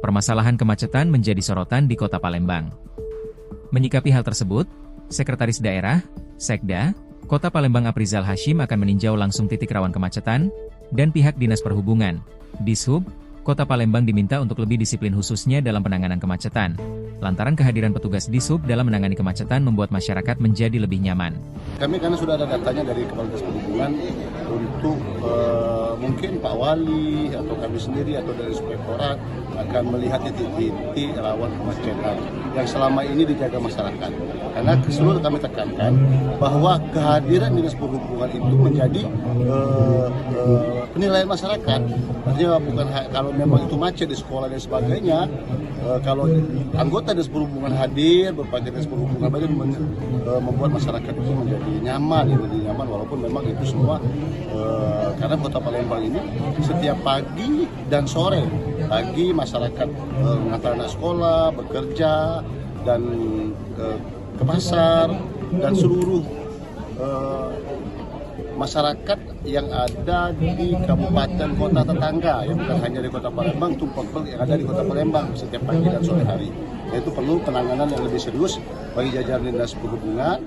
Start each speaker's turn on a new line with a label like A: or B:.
A: permasalahan kemacetan menjadi sorotan di Kota Palembang. Menyikapi hal tersebut, Sekretaris Daerah, Sekda, Kota Palembang Aprizal Hashim akan meninjau langsung titik rawan kemacetan, dan pihak Dinas Perhubungan, Dishub, Kota Palembang diminta untuk lebih disiplin khususnya dalam penanganan kemacetan. Lantaran kehadiran petugas Dishub dalam menangani kemacetan membuat masyarakat menjadi lebih nyaman.
B: Kami karena sudah ada datanya dari Kepala Dinas Perhubungan untuk mungkin Pak Wali atau kami sendiri atau dari Inspektorat akan melihat titik-titik rawan kemacetan yang selama ini dijaga masyarakat. Karena seluruh kami tekankan bahwa kehadiran Dinas Perhubungan itu menjadi penilaian masyarakat. Artinya bukan kalau memang itu macet di sekolah dan sebagainya, kalau anggota Dinas Perhubungan hadir, berbagai Dinas Perhubungan hadir membuat masyarakat itu menjadi nyaman, walaupun memang itu semua karena Kota Palembang ini setiap pagi dan sore, pagi masyarakat mengantar anak sekolah, bekerja, dan ke pasar, dan seluruh masyarakat yang ada di kabupaten kota tetangga, yang bukan hanya di Kota Palembang, tumpang yang ada di Kota Palembang setiap pagi dan sore hari. Yaitu perlu penanganan yang lebih serius bagi jajaran Dinas Perhubungan.